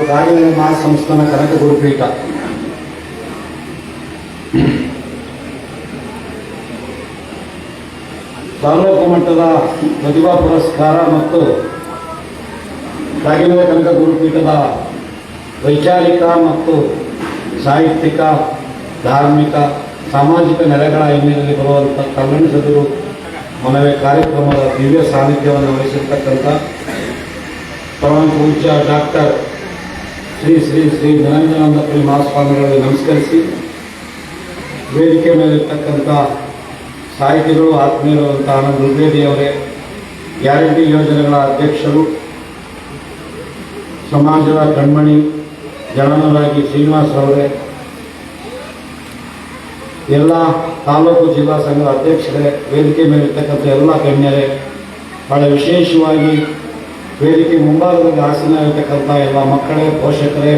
ಕಾಗಿನೆಲೆ ಮಹಾಸಂಸ್ಥಾನ ಕನಕ ಗುರುಪೀಠ ತಾಲೂಕು ಮಟ್ಟದ ಪ್ರತಿಭಾ ಪುರಸ್ಕಾರ ಮತ್ತು ಕಾಗಿನೆಲೆ ಕನಕ ಗುರುಪೀಠದ ವೈಚಾರಿಕ ಮತ್ತು ಸಾಹಿತ್ಯಿಕ, ಧಾರ್ಮಿಕ, ಸಾಮಾಜಿಕ ನೆಲೆಗಳ ಹಿನ್ನೆಲೆಯಲ್ಲಿ ಬರುವಂಥ ಕಲ್ಲಣಿಸದಿರು ಮನವಿ ಕಾರ್ಯಕ್ರಮದ ದಿವ್ಯ ಸಾನ್ನಿಧ್ಯವನ್ನು ವಹಿಸಿರ್ತಕ್ಕಂಥ ಪರಮ ಪೂಜ್ಯ ಡಾಕ್ಟರ್ ಶ್ರೀ ಶ್ರೀ ಶ್ರೀ ನಿರಂಜನಾನಂದಪುರಿ ಮಹಾಸ್ವಾಮಿಗಳಿಗೆ ನಮಸ್ಕರಿಸಿ, ವೇದಿಕೆ ಮೇಲಿರ್ತಕ್ಕಂಥ ಸಾಹಿತಿಗಳು, ಆತ್ಮೀಯರಾದಂಥ ಆನಂದ್ ಋಗ್ವೇದಿಯವರೇ, ಗ್ಯಾರಂಟಿ ಯೋಜನೆಗಳ ಅಧ್ಯಕ್ಷರು, ಸಮಾಜದ ಕಣ್ಮಣಿ ಜನನರಾಗಿ ಶ್ರೀನಿವಾಸರವರೇ, ಎಲ್ಲ ತಾಲೂಕು ಜಿಲ್ಲಾ ಸಂಘದ ಅಧ್ಯಕ್ಷರೇ, ವೇದಿಕೆ ಮೇಲಿರ್ತಕ್ಕಂಥ ಎಲ್ಲ ಗಣ್ಯರೇ, ಬಹಳ ವಿಶೇಷವಾಗಿ ವೇದಿಕೆ ಮುಂಭಾಗದಲ್ಲಿ ಆಸೀನ ಇರತಕ್ಕಂಥ ಎಲ್ಲ ಮಕ್ಕಳೇ, ಪೋಷಕರೇ,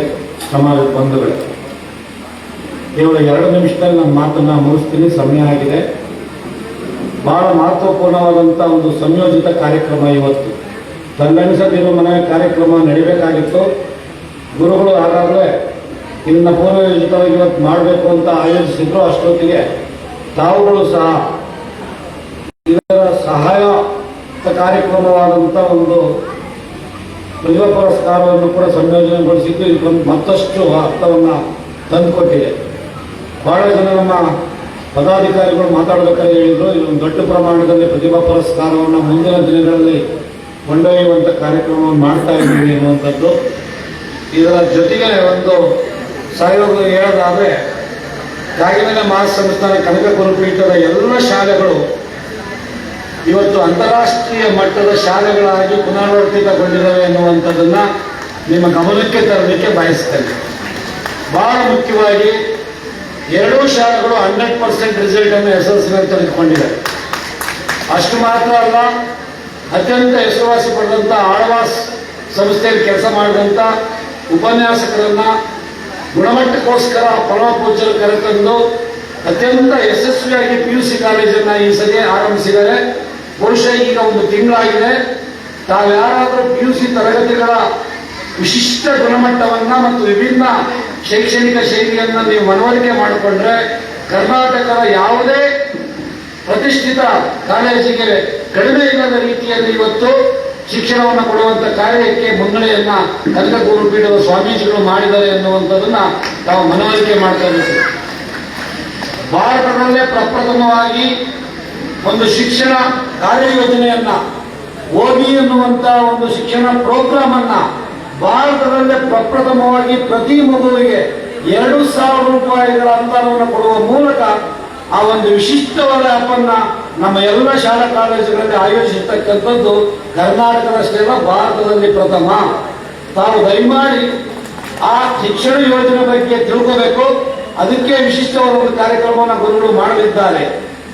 ಸಮಾಜದ ಬಂಧುಗಳೇ, ಕೇವಲ 2 ನಿಮಿಷದಲ್ಲಿ ನನ್ನ ಮಾತನ್ನು ಮುಗಿಸ್ತೀನಿ, ಸಮಯ ಆಗಿದೆ. ಬಹಳ ಮಹತ್ವಪೂರ್ಣವಾದಂಥ ಒಂದು ಸಂಯೋಜಿತ ಕಾರ್ಯಕ್ರಮ ಇವತ್ತು. ಕಲ್ಲಣಿಸದಿರುವ ಮನವಿ ಕಾರ್ಯಕ್ರಮ ನಡೀಬೇಕಾಗಿತ್ತು. ಗುರುಗಳು ಆಗಾಗಲೇ ಇದನ್ನು ಪೂರ್ವಯೋಜಿತವಾಗಿ ಇವತ್ತು ಮಾಡಬೇಕು ಅಂತ ಆಯೋಜಿಸಿದ್ರು. ಅಷ್ಟೊತ್ತಿಗೆ ತಾವುಗಳು ಸಹ ಇದರ ಸಹಾಯ ಕಾರ್ಯಕ್ರಮವಾದಂಥ ಒಂದು ಪ್ರತಿಭಾ ಪುರಸ್ಕಾರವನ್ನು ಕೂಡ ಸಂಯೋಜನೆಗೊಳಿಸಿದ್ದು ಇದೊಂದು ಮತ್ತಷ್ಟು ಅರ್ಥವನ್ನು ತಂದುಕೊಟ್ಟಿದೆ. ಬಹಳ ಜನ ನಮ್ಮ ಪದಾಧಿಕಾರಿಗಳು ಮಾತಾಡಬೇಕಾದ್ರೆ ಹೇಳಿದ್ರು, ಇದೊಂದು ದೊಡ್ಡ ಪ್ರಮಾಣದಲ್ಲಿ ಪ್ರತಿಭಾ ಪುರಸ್ಕಾರವನ್ನು ಮುಂದಿನ ದಿನಗಳಲ್ಲಿ ಕೊಂಡೊಯ್ಯುವಂಥ ಕಾರ್ಯಕ್ರಮವನ್ನು ಮಾಡ್ತಾ ಇದ್ದೀವಿ ಎನ್ನುವಂಥದ್ದು. ಇದರ ಜೊತೆಗೆ ಒಂದು ಸಹಯೋಗ ಹೇಳೋದಾದರೆ, ಕಾಗಿನೆಲೆ ಮಹಾಸಂಸ್ಥಾನ ಕನಕ ಗುರುಪೀಠದ ಎಲ್ಲ ಶಾಲೆಗಳು ಇವತ್ತು ಅಂತಾರಾಷ್ಟ್ರೀಯ ಮಟ್ಟದ ಶಾಲೆಗಳಾಗಿ ಪುನರಾವರ್ತಿತಗೊಂಡಿದ್ದಾವೆ ಎನ್ನುವಂಥದ್ದನ್ನು ನಿಮ್ಮ ಗಮನಕ್ಕೆ ತರಲಿಕ್ಕೆ ಬಯಸ್ತೇನೆ. ಬಹಳ ಮುಖ್ಯವಾಗಿ 2 ಶಾಲೆಗಳು 100% ರಿಸಲ್ಟನ್ನು SSLCಯಲ್ಲಿ ತೆಗೆದುಕೊಂಡಿದ್ದಾರೆ. ಅಷ್ಟು ಮಾತ್ರ ಅಲ್ಲ, ಅತ್ಯಂತ ಹೆಸರುವಾಸಿ ಪಡೆದಂಥ ಆಳ್ವಾಸ್ ಸಂಸ್ಥೆಯಲ್ಲಿ ಕೆಲಸ ಮಾಡಿದಂಥ ಉಪನ್ಯಾಸಕರನ್ನು ಗುಣಮಟ್ಟಕ್ಕೋಸ್ಕರ ಪರಮ ಪೂಜ್ಯರು ಕರೆತಂದು ಅತ್ಯಂತ ಯಶಸ್ವಿಯಾಗಿ PUC ಕಾಲೇಜನ್ನು ಈ ಸರಿ ಆರಂಭಿಸಿದ್ದಾರೆ. ಬಹುಶಃ ಈಗ 1 ತಿಂಗಳಾಗಿದೆ. ತಾವ್ಯಾರಾದರೂ PUC ತರಗತಿಗಳ ವಿಶಿಷ್ಟ ಗುಣಮಟ್ಟವನ್ನು ಮತ್ತು ವಿಭಿನ್ನ ಶೈಕ್ಷಣಿಕ ಶೈಲಿಯನ್ನು ನೀವು ಮನವರಿಕೆ ಮಾಡಿಕೊಂಡ್ರೆ ಕರ್ನಾಟಕದ ಯಾವುದೇ ಪ್ರತಿಷ್ಠಿತ ಕಾಲೇಜಿಗೆ ಕಡಿಮೆ ಇಲ್ಲದ ರೀತಿಯಲ್ಲಿ ಇವತ್ತು ಶಿಕ್ಷಣವನ್ನು ಕೊಡುವಂಥ ಕಾರ್ಯಕ್ಕೆ ಮುನ್ನಡೆಯನ್ನ ಕನಕ ಗುರುಪೀಠದ ಸ್ವಾಮೀಜಿಗಳು ಮಾಡಿದ್ದಾರೆ ಎನ್ನುವಂಥದ್ದನ್ನ ನಾವು ಮನವರಿಕೆ ಮಾಡ್ತಾ ಇದ್ದೀವಿ. ಭಾರತದಲ್ಲೇ ಪ್ರಪ್ರಥಮವಾಗಿ ಒಂದು ಶಿಕ್ಷಣ ಕಾರ್ಯಯೋಜನೆಯನ್ನ ಓದಿ ಎನ್ನುವಂತ ಒಂದು ಶಿಕ್ಷಣ ಪ್ರೋಗ್ರಾಮ್ ಅನ್ನ ಭಾರತದಲ್ಲೇ ಪ್ರಪ್ರಥಮವಾಗಿ ಪ್ರತಿ ಮಗುವಿಗೆ 2,000 ರೂಪಾಯಿಗಳ ಅನುದಾನವನ್ನು ಕೊಡುವ ಮೂಲಕ ಆ ಒಂದು ವಿಶಿಷ್ಟವಾದ ಆ್ಯಪನ್ನ ನಮ್ಮ ಎಲ್ಲ ಶಾಲಾ ಕಾಲೇಜುಗಳಲ್ಲಿ ಆಯೋಜಿಸತಕ್ಕಂಥದ್ದು ಕರ್ನಾಟಕದಷ್ಟೇ ಅಲ್ಲ, ಭಾರತದಲ್ಲಿ ಪ್ರಥಮ. ತಾವು ದಯಮಾಡಿ ಆ ಶಿಕ್ಷಣ ಯೋಜನೆ ಬಗ್ಗೆ ತಿಳ್ಕೋಬೇಕು. ಅದಕ್ಕೆ ವಿಶಿಷ್ಟವಾದ ಒಂದು ಕಾರ್ಯಕ್ರಮವನ್ನು ಗುರುಗಳು ಮಾಡಲಿದ್ದಾರೆ.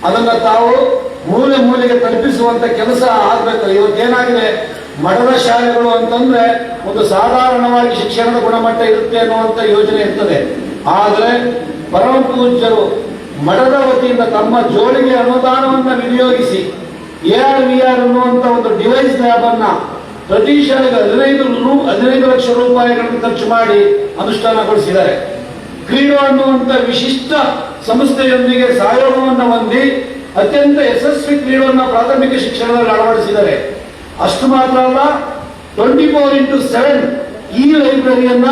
ಅದನ್ನು ತಾವು ಮೂಲೆ ಮೂಲೆಗೆ ತಲುಪಿಸುವಂತ ಕೆಲಸ ಆಗಬೇಕು. ಇವತ್ತೇನಾಗಿದೆ, ಮಠದ ಶಾಲೆಗಳು ಅಂತಂದ್ರೆ ಒಂದು ಸಾಧಾರಣವಾಗಿ ಶಿಕ್ಷಣದ ಗುಣಮಟ್ಟ ಇರುತ್ತೆ ಅನ್ನುವಂಥ ಯೋಜನೆ ಇರ್ತದೆ. ಆದರೆ ಪರಮ ಪೂಜ್ಯರು ಮಠದ ವತಿಯಿಂದ ತಮ್ಮ ಜೋಳಿಗೆ ಅನುದಾನವನ್ನು ವಿನಿಯೋಗಿಸಿ AR/VR ಅನ್ನುವಂಥ ಒಂದು ಡಿವೈಸ್ ಲ್ಯಾಬ್ ಅನ್ನ ಪ್ರತಿ ಶಾಲೆಗೆ 15 ಲಕ್ಷ ರೂಪಾಯಿಗಳನ್ನು ಖರ್ಚು ಮಾಡಿ ಅನುಷ್ಠಾನಗೊಳಿಸಿದ್ದಾರೆ. ಕ್ರೀಡೋ ಅನ್ನುವಂಥ ವಿಶಿಷ್ಟ ಸಂಸ್ಥೆಯೊಂದಿಗೆ ಸಹಯೋಗವನ್ನು ಹೊಂದಿ ಅತ್ಯಂತ ಯಶಸ್ವಿ ಕ್ರೀಡೆಯನ್ನು ಪ್ರಾಥಮಿಕ ಶಿಕ್ಷಣದಲ್ಲಿ ಅಳವಡಿಸಿದ್ದಾರೆ. ಅಷ್ಟು ಮಾತ್ರ ಅಲ್ಲ, 24x7 ಈ ಲೈಬ್ರರಿಯನ್ನ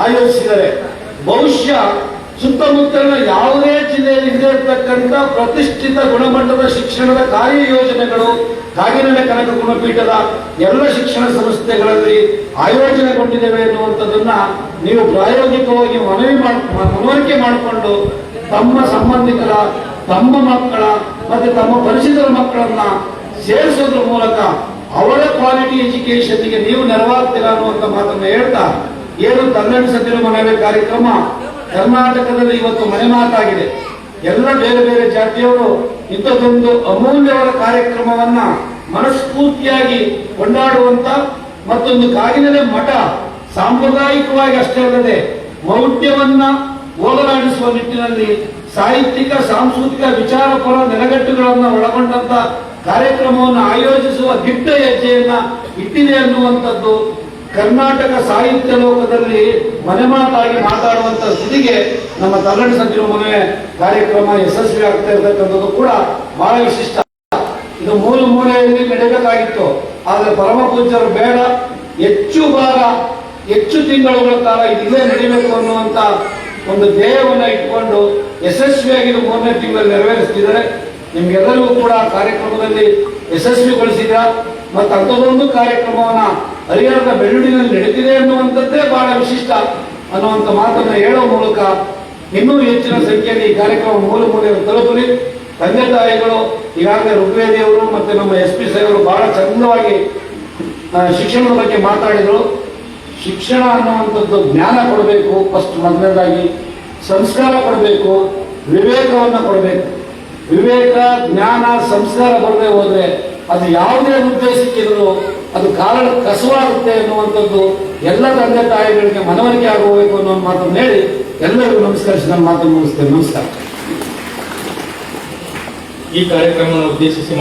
ಆಯೋಜಿಸಿದ್ದಾರೆ. ಬಹುಶಃ ಸುತ್ತಮುತ್ತಲಿನ ಯಾವುದೇ ಜಿಲ್ಲೆಯಲ್ಲಿ ಇಲ್ಲದೆ ಇರತಕ್ಕಂಥ ಪ್ರತಿಷ್ಠಿತ ಗುಣಮಟ್ಟದ ಶಿಕ್ಷಣದ ಕಾರ್ಯಯೋಜನೆಗಳು ಕಾಗಿನೆಲೆ ಕನಕ ಗುರುಪೀಠದ ಎಲ್ಲ ಶಿಕ್ಷಣ ಸಂಸ್ಥೆಗಳಲ್ಲಿ ಆಯೋಜನೆಗೊಂಡಿದ್ದೇವೆ ಎನ್ನುವಂಥದ್ದನ್ನ ನೀವು ಪ್ರಾಯೋಗಿಕವಾಗಿ ಮನವರಿಕೆ ಮಾಡಿಕೊಂಡು ತಮ್ಮ ಸಂಬಂಧಿಕರ, ತಮ್ಮ ಮಕ್ಕಳ ಮತ್ತೆ ತಮ್ಮ ಪರಿಚಿತರ ಮಕ್ಕಳನ್ನ ಸೇರಿಸೋದ್ರ ಮೂಲಕ ಅವರ ಕ್ವಾಲಿಟಿ ಎಜುಕೇಶನ್ಗೆ ನೀವು ನೆರವಾಗ್ತೀರಾ ಅನ್ನುವಂಥ ಮಾತನ್ನು ಹೇಳ್ತಾ, ಏನು ಕಲ್ಲಣಿಸದಿರುವ ಮನವಿ ಕಾರ್ಯಕ್ರಮ ಕರ್ನಾಟಕದಲ್ಲಿ ಇವತ್ತು ಮನೆ ಮಾತಾಗಿದೆ. ಎಲ್ಲ ಬೇರೆ ಬೇರೆ ಜಾತಿಯವರು ಇಂಥದ್ದೊಂದು ಅಮೂಲ್ಯವಾದ ಕಾರ್ಯಕ್ರಮವನ್ನ ಮನಸ್ಫೂರ್ತಿಯಾಗಿ ಕೊಂಡಾಡುವಂತ ಮತ್ತೊಂದು ಕಾಗಿನೆಲೆ ಮಠ ಸಾಂಪ್ರದಾಯಿಕವಾಗಿ ಅಷ್ಟೇ ಅಲ್ಲದೆ ಮೌಢ್ಯವನ್ನ ಹೋಗಲಾಡಿಸುವ ನಿಟ್ಟಿನಲ್ಲಿ ಸಾಹಿತ್ಯಿಕ, ಸಾಂಸ್ಕೃತಿಕ, ವಿಚಾರಪರ ನೆಲೆಗಟ್ಟುಗಳನ್ನು ಒಳಗೊಂಡಂತ ಕಾರ್ಯಕ್ರಮವನ್ನು ಆಯೋಜಿಸುವ ದಿಟ್ಟ ಹೆಜ್ಜೆಯನ್ನ ಇಟ್ಟಿದೆ ಅನ್ನುವಂಥದ್ದು ಕರ್ನಾಟಕ ಸಾಹಿತ್ಯ ಲೋಕದಲ್ಲಿ ಮನೆ ಮಾತಾಗಿ ಮಾತಾಡುವಂತ ಸ್ಥಿತಿಗೆ ನಮ್ಮ ತಲ್ಲಣಿ ಸಂಚಿನ ಮನೆ ಕಾರ್ಯಕ್ರಮ ಯಶಸ್ವಿ ಆಗ್ತಾ ಇರತಕ್ಕಂಥದ್ದು ಕೂಡ ಬಹಳ ವಿಶಿಷ್ಟ. ಇದು ಮೂಲೆಯಲ್ಲಿ ನಡೆಯಬೇಕಾಗಿತ್ತು, ಆದ್ರೆ ಪರಮ ಪೂಜ್ಯರು ಬೇಡ, ಹೆಚ್ಚು ಭಾಗ ಹೆಚ್ಚು ತಿಂಗಳುಗಳ ಕಾಲ ಇಲ್ಲೇ ನಡೀಬೇಕು ಅನ್ನುವಂತ ಒಂದು ಧ್ಯೇಯವನ್ನ ಇಟ್ಕೊಂಡು ಯಶಸ್ವಿಯಾಗಿ 3ನೇ ತಿಂಗಳಲ್ಲಿ ನೆರವೇರಿಸ್ತಿದ್ದಾರೆ. ನಿಮ್ಗೆಲ್ಲರಿಗೂ ಕೂಡ ಕಾರ್ಯಕ್ರಮದಲ್ಲಿ ಯಶಸ್ವಿಗೊಳಿಸಿದ್ರ ಮತ್ತು ಅಂಥದ್ದೊಂದು ಕಾರ್ಯಕ್ರಮವನ್ನ ಹರಿಹರದ ಬೆಳ್ಳುಡಿನಲ್ಲಿ ನಡೆದಿದೆ ಅನ್ನುವಂಥದ್ದೇ ಬಹಳ ವಿಶಿಷ್ಟ ಅನ್ನುವಂಥ ಮಾತನ್ನ ಹೇಳೋ ಮೂಲಕ ಇನ್ನೂ ಹೆಚ್ಚಿನ ಸಂಖ್ಯೆಯಲ್ಲಿ ಈ ಕಾರ್ಯಕ್ರಮ ಮೂಲೆಯನ್ನು ತಲುಪಲಿ. ತಂದೆ ತಾಯಿಗಳು ಈಗಾಗಲೇ ಋಗ್ವೇದಿಯವರು ಮತ್ತು ನಮ್ಮ SP ಸಾಹೇಬರು ಬಹಳ ಚಂದವಾಗಿ ಶಿಕ್ಷಣದ ಬಗ್ಗೆ ಮಾತಾಡಿದರು. ಶಿಕ್ಷಣ ಅನ್ನುವಂಥದ್ದು ಜ್ಞಾನ ಕೊಡಬೇಕು, ಫಸ್ಟ್ ಮೊದಲನೇದಾಗಿ ಸಂಸ್ಕಾರ ಕೊಡಬೇಕು, ವಿವೇಕವನ್ನು ಕೊಡಬೇಕು. ವಿವೇಕ, ಜ್ಞಾನ, ಸಂಸ್ಕಾರ ಬರದೆ ಹೋದ್ರೆ ಅದು ಯಾವುದೇ ಉದ್ದೇಶಕ್ಕಿದ್ರು ಅದು ಕಾರಣ ಕಸುವಾಗುತ್ತೆ ಅನ್ನುವಂಥದ್ದು ಎಲ್ಲ ತಂದೆ ತಾಯಿಗಳಿಗೆ ಮನವರಿಕೆ ಆಗಬೇಕು ಅನ್ನೋ ಮಾತನ್ನು ಹೇಳಿ ಎಲ್ಲರಿಗೂ ನಮಸ್ಕರಿಸಿ ನನ್ನ ಮಾತನ್ನು ಮುಗಿಸ್ತೇನೆ. ನಮಸ್ಕಾರ. ಈ ಕಾರ್ಯಕ್ರಮವನ್ನು ಉದ್ದೇಶಿಸಿ